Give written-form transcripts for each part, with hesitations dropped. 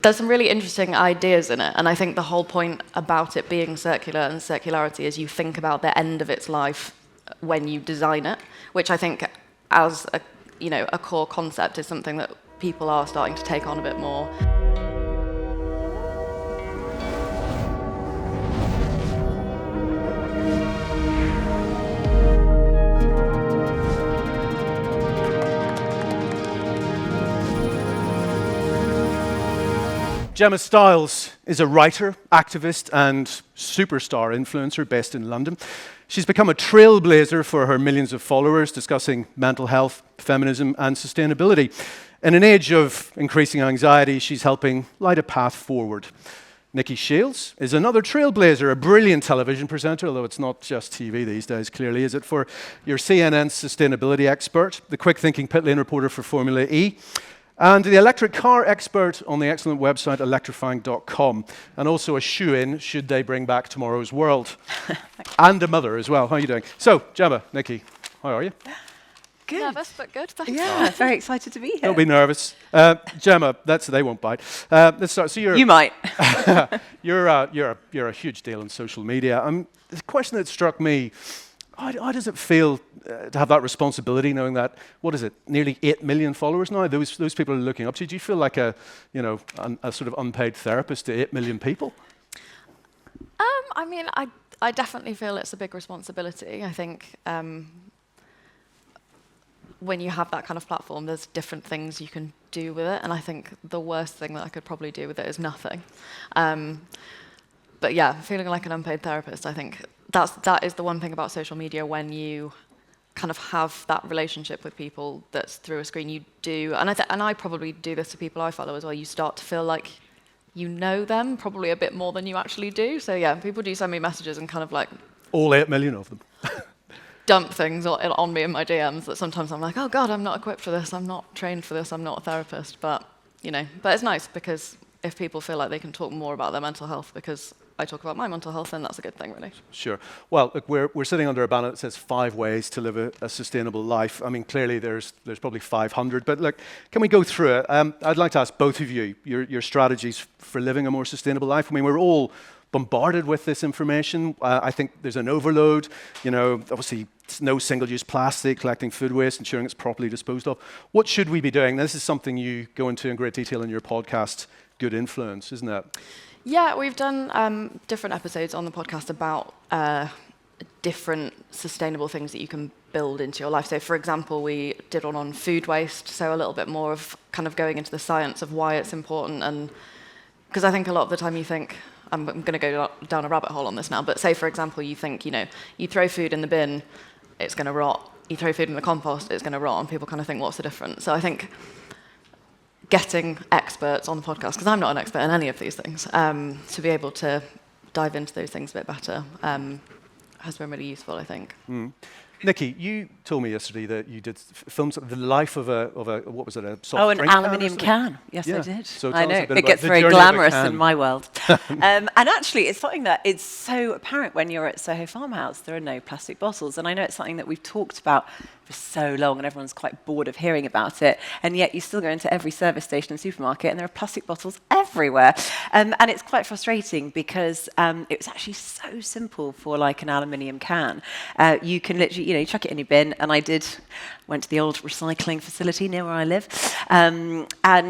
There's some really interesting ideas in it, and I think the whole point about it being circular and circularity is you think about the end of its life when you design it, which I think as a core concept is something that people are starting to take on a bit more. Gemma Styles is a writer, activist, and superstar influencer based in London. She's become a trailblazer for her millions of followers discussing mental health, feminism, and sustainability. In an age of increasing anxiety, she's helping light a path forward. Nicki Shields is another trailblazer, a brilliant television presenter, although it's not just TV these days, clearly, is it, for your CNN sustainability expert, the quick-thinking pit lane reporter for Formula E, and the electric car expert on the excellent website electrifying.com, and also a shoe-in should they bring back tomorrow's world. And a mother as well. How are you doing? So, Gemma, Nicki, how are you? Good. Nervous, but good, thanks. Yeah, very excited to be here. Don't be nervous. Gemma, they won't bite. Let's start. So You might. you're a huge deal on social media. The question that struck me, how does it feel to have that responsibility, knowing that, what is it, nearly 8 million followers now? Those people are looking up to you. Do you feel like a sort of unpaid therapist to 8 million people? I definitely feel it's a big responsibility. I think when you have that kind of platform, there's different things you can do with it, and I think the worst thing that I could probably do with it is nothing. But yeah, feeling like an unpaid therapist, I think that is the one thing about social media. When you kind of have that relationship with people that's through a screen, you do, and I probably do this to people I follow as well, you start to feel like you know them probably a bit more than you actually do. So yeah, people do send me messages and kind of like... All 8 million of them. dump things on me in my DMs that sometimes I'm like, oh God, I'm not equipped for this, I'm not trained for this, I'm not a therapist. But it's nice because if people feel like they can talk more about their mental health because I talk about my mental health, then that's a good thing, really. Sure. Well, look, we're sitting under a banner that says 5 ways to live a sustainable life. I mean, clearly there's probably 500, but look, can we go through it? I'd like to ask both of you your strategies for living a more sustainable life. I mean, we're all bombarded with this information. I think there's an overload. Obviously, no single-use plastic, collecting food waste, ensuring it's properly disposed of. What should we be doing? This is something you go into in great detail in your podcast, Good Influence, isn't it? Yeah, we've done different episodes on the podcast about different sustainable things that you can build into your life. So, for example, we did one on food waste, so a little bit more of kind of going into the science of why it's important. And because I think a lot of the time you think, I'm going to go down a rabbit hole on this now, but say, for example, you think, you throw food in the bin, it's going to rot. You throw food in the compost, it's going to rot. And people kind of think, what's the difference? So I think getting experts on the podcast, because I'm not an expert in any of these things, to be able to dive into those things a bit better has been really useful, I think. Mm. Nicki, you told me yesterday that you did films the life of a what was it, a soft drink an aluminium can. Yes, yeah. I did. So I know it gets very glamorous in my world. And actually, it's something that is so apparent when you're at Soho Farmhouse. There are no plastic bottles, and I know it's something that we've talked about for so long, and everyone's quite bored of hearing about it. And yet, you still go into every service station and supermarket, and there are plastic bottles everywhere. And it's quite frustrating because it was actually so simple for like an aluminium can. You can literally, chuck it in your bin, and went to the old recycling facility near where I live, and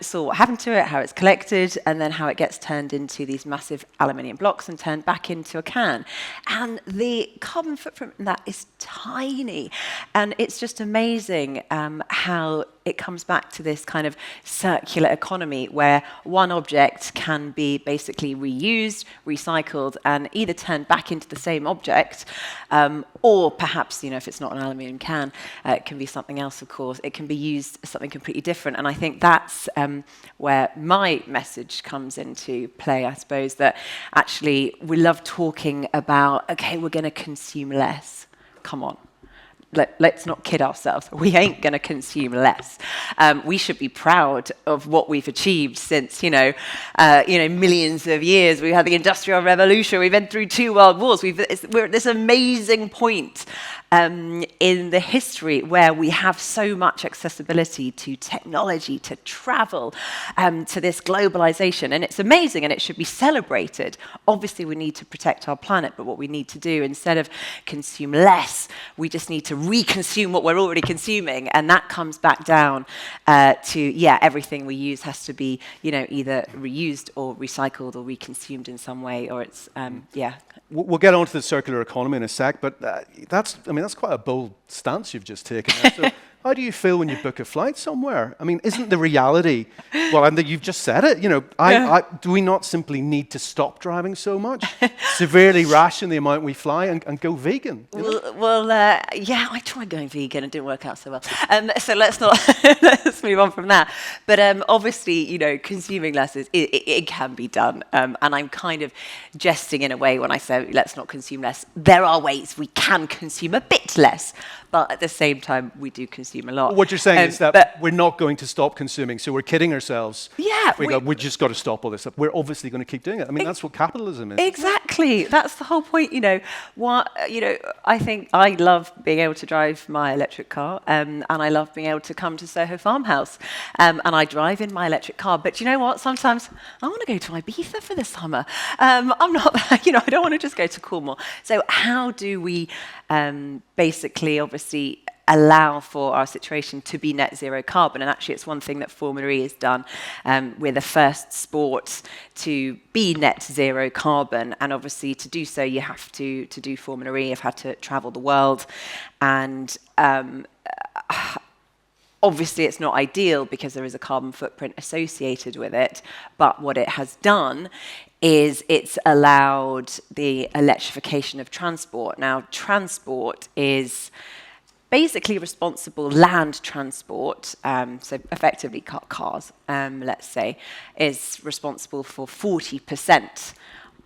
saw what happened to it, how it's collected, and then how it gets turned into these massive aluminium blocks and turned back into a can. And the carbon footprint in that is tiny, and it's just amazing how it comes back to this kind of circular economy where one object can be basically reused, recycled, and either turned back into the same object, or perhaps, if it's not an aluminium can, it can be something else, of course. It can be used as something completely different. And I think that's where my message comes into play, I suppose, that actually we love talking about, okay, we're going to consume less. Come on. let's not kid ourselves. We ain't going to consume less. We should be proud of what we've achieved since, millions of years. We had the Industrial Revolution. We've been through 2 world wars. We're at this amazing point in the history where we have so much accessibility to technology, to travel, to this globalization. And it's amazing and it should be celebrated. Obviously, we need to protect our planet, but what we need to do, instead of consume less, we just need to reconsume what we're already consuming. And that comes back down to, everything we use has to be, either reused or recycled or reconsumed in some way, or it's, We'll get on to the circular economy in a sec, but that's quite a bold stance you've just taken there. So how do you feel when you book a flight somewhere? I mean, isn't the reality, and you've just said it, do we not simply need to stop driving so much, severely ration the amount we fly and go vegan? I tried going vegan and didn't work out so well. So let's move on from that. But obviously, consuming less, it can be done. And I'm kind of jesting in a way when I say let's not consume less. There are ways we can consume a bit less, but at the same time, we do consume a lot. What you're saying is that we're not going to stop consuming, so we're kidding ourselves. Yeah. We just got to stop all this stuff. We're obviously going to keep doing it. I mean, that's what capitalism is. Exactly. That's the whole point, I think I love being able to drive my electric car, and I love being able to come to Soho Farmhouse, and I drive in my electric car. But you know what? Sometimes I want to go to Ibiza for the summer. I'm not, I don't want to just go to Cornwall. So how do we basically, obviously, allow for our situation to be net zero carbon? And actually, it's one thing that Formula E has done. We're the first sport to be net zero carbon. And obviously, to do so, you have to do Formula E. You've had to travel the world. And obviously, it's not ideal because there is a carbon footprint associated with it. But what it has done is it's allowed the electrification of transport. Now, transport is basically responsible, land transport, so effectively cars, let's say, is responsible for 40%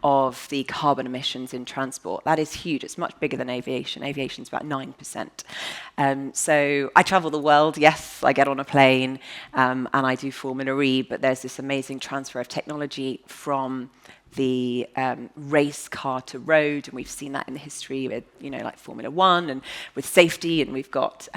of the carbon emissions in transport. That is huge. It's much bigger than aviation. Aviation's about 9%. So I travel the world. Yes, I get on a plane and I do Formula E, but there's this amazing transfer of technology from the race car to road, and we've seen that in the history with, like Formula One and with safety, and we've got,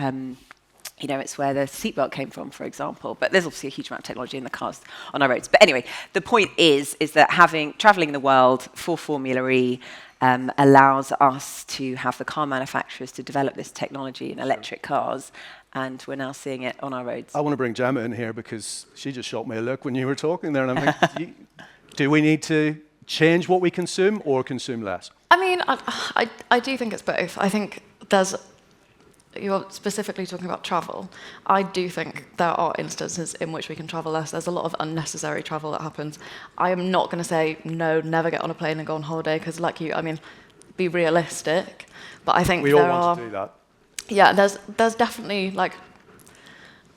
it's where the seatbelt came from, for example. But there's obviously a huge amount of technology in the cars on our roads. But anyway, the point is that traveling the world for Formula E allows us to have the car manufacturers to develop this technology in electric cars, and we're now seeing it on our roads. I want to bring Gemma in here because she just shot me a look when you were talking there, and I'm thinking, do we need to change what we consume or consume less? I mean, I do think it's both. I think you're specifically talking about travel. I do think there are instances in which we can travel less. There's a lot of unnecessary travel that happens. I am not going to say, no, never get on a plane and go on holiday, because like you, be realistic. But I think we all want to do that. Yeah, there's definitely,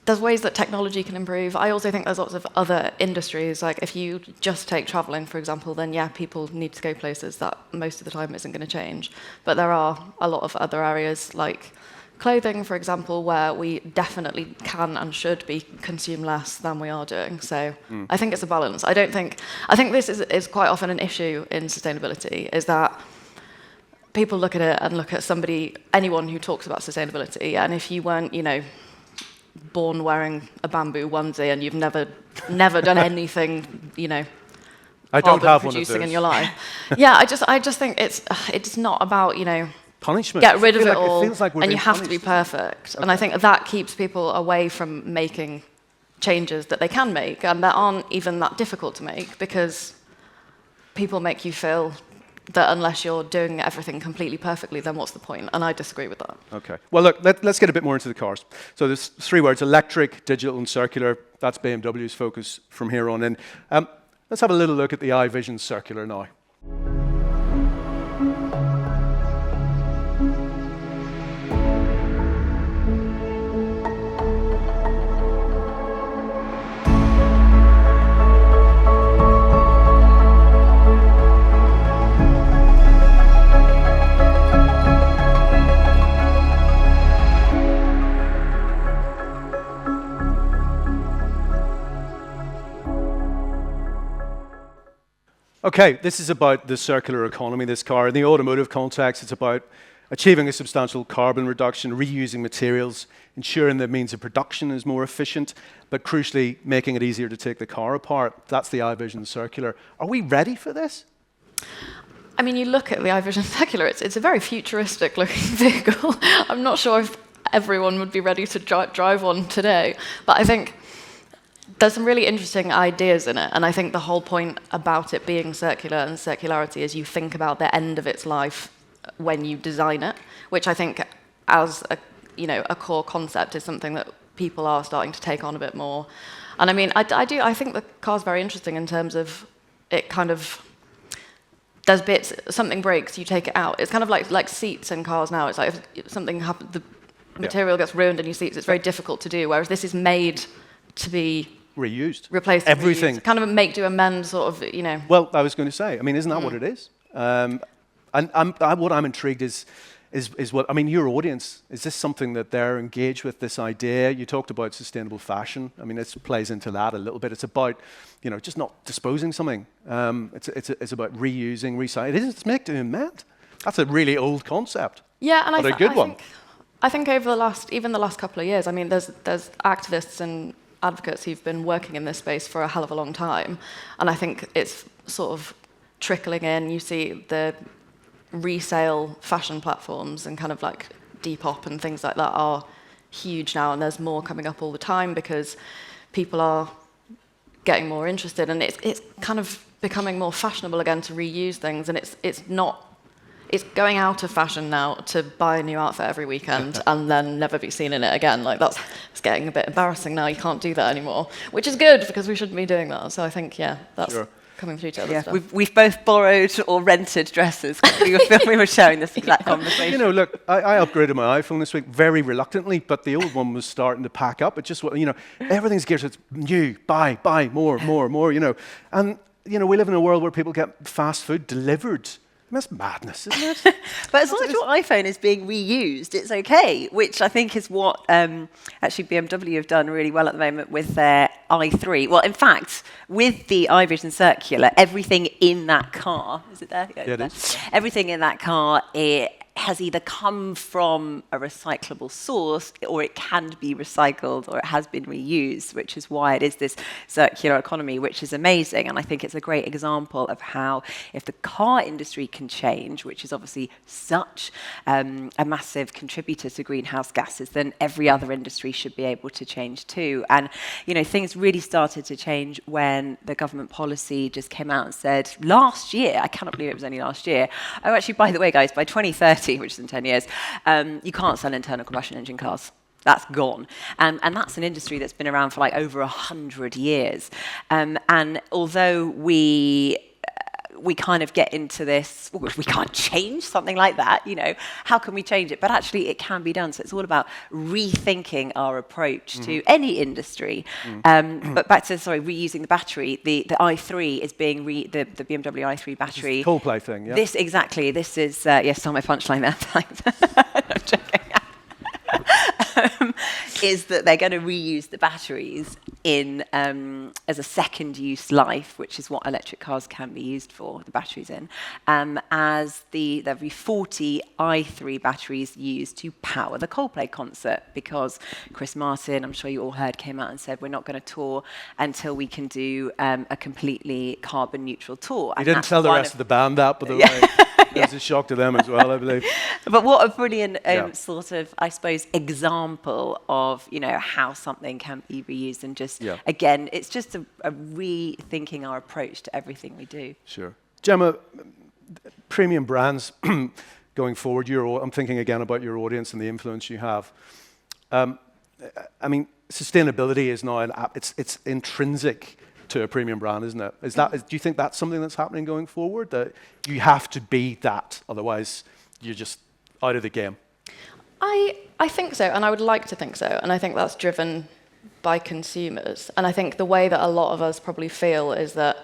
there's ways that technology can improve. I also think there's lots of other industries. Like if you just take traveling, for example, then people need to go places that most of the time isn't going to change. But there are a lot of other areas like clothing, for example, where we definitely can and should be consume less than we are doing. So I think it's a balance. I think this is quite often an issue in sustainability, is that people look at it and look at anyone who talks about sustainability, and if you weren't, born wearing a bamboo onesie and you've never done anything, I don't have one of producing those in your life. Yeah, I just think it's not about, punishment. Get rid of it all, it feels like and you have to be perfect. Okay. And I think that keeps people away from making changes that they can make, and that aren't even that difficult to make, because people make you feel that unless you're doing everything completely perfectly, then what's the point? And I disagree with that. Okay. Well, look, let's get a bit more into the cars. So there's 3 words: electric, digital, and circular. That's BMW's focus from here on in. Let's have a little look at the iVision circular now. Okay, this is about the circular economy, this car. In the automotive context, it's about achieving a substantial carbon reduction, reusing materials, ensuring the means of production is more efficient, but crucially, making it easier to take the car apart. That's the iVision Circular. Are we ready for this? I mean, you look at the iVision Circular, it's a very futuristic looking vehicle. I'm not sure if everyone would be ready to drive one today, but I think there's some really interesting ideas in it, and I think the whole point about it being circular and circularity is you think about the end of its life when you design it, which I think as a core concept is something that people are starting to take on a bit more. And I mean, I think the car's very interesting in terms of it kind of, there's bits, something breaks, you take it out. It's kind of like seats in cars now. It's like if something happens, the material gets ruined in your seats, it's very difficult to do, whereas this is made to be reused. Replaced. Everything. Reused. Kind of a make do amend sort of, Well, I was going to say, I mean, isn't that what it is? And what I'm intrigued is what, I mean, your audience, is this something that they're engaged with, this idea? You talked about sustainable fashion. I mean, this plays into that a little bit. It's about, just not disposing something. It's about reusing, recycling. It's make do amend. That's a really old concept. Yeah, and a good one. I think over the last couple of years, I mean, there's activists and advocates who've been working in this space for a hell of a long time, and I think it's sort of trickling in. You see the resale fashion platforms and kind of like Depop and things like that are huge now, and there's more coming up all the time because people are getting more interested, and it's kind of becoming more fashionable again to reuse things, and it's going out of fashion now to buy a new outfit every weekend and then never be seen in it again. Like it's getting a bit embarrassing now. You can't do that anymore, which is good because we shouldn't be doing that. So I think, that's coming through to other stuff. We've both borrowed or rented dresses. We were sharing this exact conversation. Look, I upgraded my iPhone this week very reluctantly, but the old one was starting to pack up. It just, everything's geared to new, buy, more, And, we live in a world where people get fast food delivered. That's madness, isn't it? But as long as your iPhone is being reused, it's okay, which I think is what actually BMW have done really well at the moment with their i3. Well, in fact, with the iVision Circular, everything in that car, is it there? Yeah, it is. Everything in that car, it has either come from a recyclable source or it can be recycled or it has been reused, which is why it is this circular economy, which is amazing. And I think it's a great example of how if the car industry can change, which is obviously such a massive contributor to greenhouse gases, then every other industry should be able to change too. And, things really started to change when the government policy just came out and said last year, I cannot believe it was only last year, oh, actually, by the way, guys, by 2030, which is in 10 years, you can't sell internal combustion engine cars. That's gone. And that's an industry that's been around for like over 100 years. And although we kind of get into this, well, we can't change something like that, how can we change it? But actually it can be done. So it's all about rethinking our approach to any industry. But back to, reusing the battery, the i3 is being, the BMW i3 battery. This Coldplay thing, yeah? This is, yes, on my punchline there, thanks. I'm joking. Is that they're going to reuse the batteries in as a second use life, which is what electric cars can be used for, the batteries in, as there'll be 40 i3 batteries used to power the Coldplay concert, because Chris Martin, I'm sure you all heard, came out and said we're not going to tour until we can do a completely carbon neutral tour. He didn't tell the rest of the band that, by the way. It was a shock to them as well, I believe. But what a brilliant sort of, I suppose, example of, how something can be reused, and just, again, it's just a rethinking our approach to everything we do. Sure. Gemma, premium brands going forward, I'm thinking again about your audience and the influence you have. I mean, sustainability is now, it's intrinsic to a premium brand, isn't it? Do you think that's something that's happening going forward? That you have to be that, otherwise you're just out of the game? I think so, and I would like to think so, and I think that's driven by consumers. And I think the way that a lot of us probably feel is that,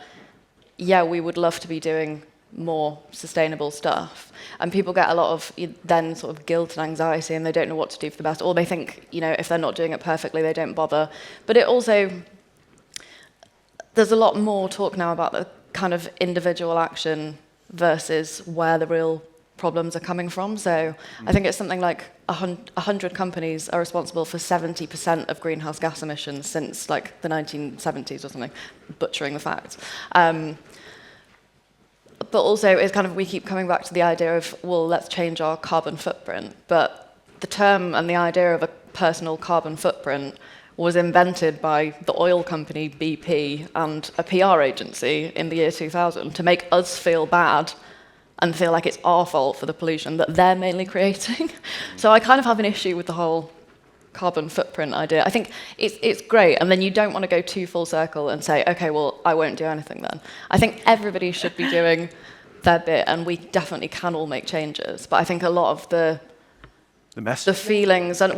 we would love to be doing more sustainable stuff, and people get a lot of then sort of guilt and anxiety, and they don't know what to do for the best, or they think, if they're not doing it perfectly, they don't bother. But it also, there's a lot more talk now about the kind of individual action versus where the real problems are coming from. So I think it's something like 100 companies are responsible for 70% of greenhouse gas emissions since like the 1970s or something, butchering the facts. But also, it's kind of, we keep coming back to the idea of, well, let's change our carbon footprint. But the term and the idea of a personal carbon footprint was invented by the oil company BP and a PR agency in the year 2000 to make us feel bad and feel like it's our fault for the pollution that they're mainly creating. So I kind of have an issue with the whole carbon footprint idea. I think it's great, and then you don't want to go too full circle and say, okay, well, I won't do anything then. I think everybody should be doing their bit, and we definitely can all make changes. But I think a lot of the feelings, and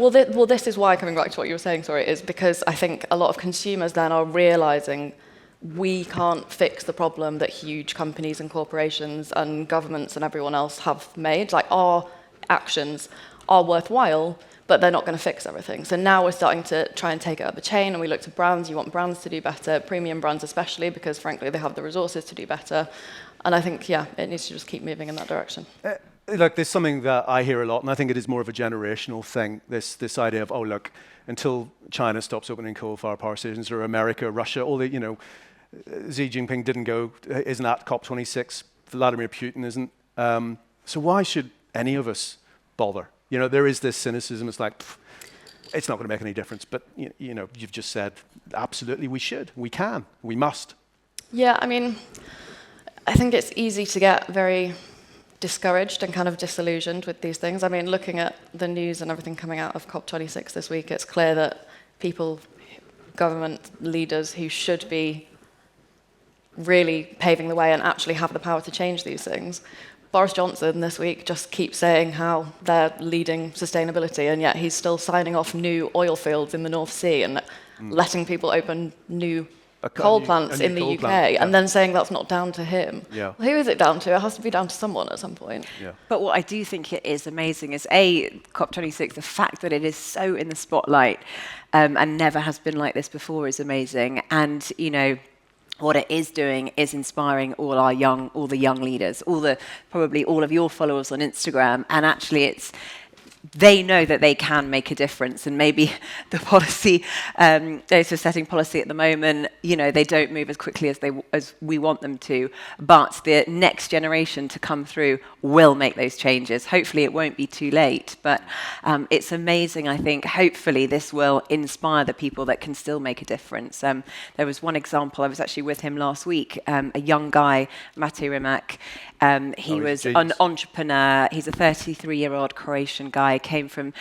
this is why, coming back to what you were saying, sorry, is because I think a lot of consumers then are realizing we can't fix the problem that huge companies and corporations and governments and everyone else have made. Like, our actions are worthwhile, but they're not going to fix everything. So now we're starting to try and take it up the chain, and we look to brands. You want brands to do better, premium brands especially, because frankly they have the resources to do better. And I think, yeah, it needs to just keep moving in that direction. Look, there's something that I hear a lot, and I think it is more of a generational thing, this idea of, oh, look, until China stops opening coal-fired power stations, or America, Russia, all the, Xi Jinping isn't at COP26, Vladimir Putin isn't. So why should any of us bother? There is this cynicism. It's like, it's not going to make any difference. But, you've just said, absolutely, we should, we can, we must. Yeah, I mean, I think it's easy to get very discouraged and kind of disillusioned with these things. I mean, looking at the news and everything coming out of COP26 this week, it's clear that people, government leaders who should be really paving the way and actually have the power to change these things, Boris Johnson this week just keeps saying how they're leading sustainability, and yet he's still signing off new oil fields in the North Sea and letting people open new coal plants in the UK, and then saying that's not down to him. Yeah. Well, who is it down to? It has to be down to someone at some point. Yeah. But what I do think it is amazing is COP26, the fact that it is so in the spotlight and never has been like this before is amazing. And, what it is doing is inspiring all the young leaders, probably all of your followers on Instagram, and actually they know that they can make a difference, and maybe the policy, those who are setting policy at the moment, they don't move as quickly as we want them to, but the next generation to come through will make those changes. Hopefully it won't be too late, but it's amazing. I think hopefully this will inspire the people that can still make a difference. There was one example, I was actually with him last week, a young guy, Mate Rimac. He was an entrepreneur. He's a 33-year-old Croatian guy, came from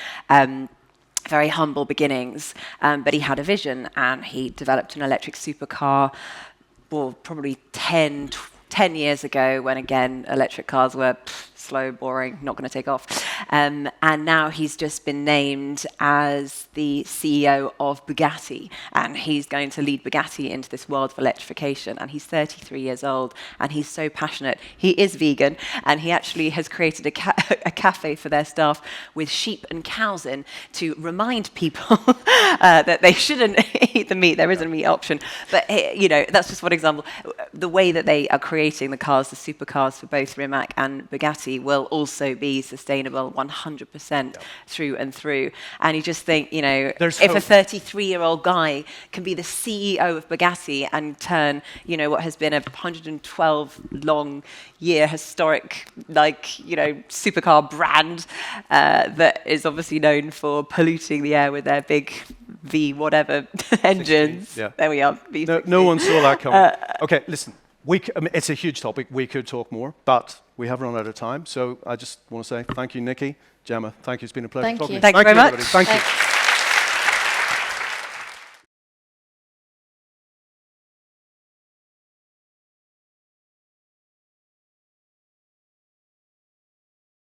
very humble beginnings, but he had a vision, and he developed an electric supercar, probably 10 years ago, when again electric cars were slow, boring, not going to take off. And now he's just been named as the CEO of Bugatti, and he's going to lead Bugatti into this world of electrification. And he's 33 years old, and he's so passionate. He is vegan, and he actually has created a cafe for their staff with sheep and cows in to remind people that they shouldn't eat the meat. There is a meat option. But, that's just one example. The way that they are creating the cars, the supercars for both Rimac and Bugatti, will also be sustainable 100% through and through. And you just think, if a 33-year-old guy can be the CEO of Bugatti and turn, what has been a 112-long-year historic, supercar brand that is obviously known for polluting the air with their big V whatever engines. Yeah. There we are. No one saw that coming. Okay, listen. It's a huge topic. We could talk more, but we have run out of time. So I just want to say thank you, Nicki. Gemma, thank you. It's been a pleasure talking to you. Thank you very much. Everybody. Thank you.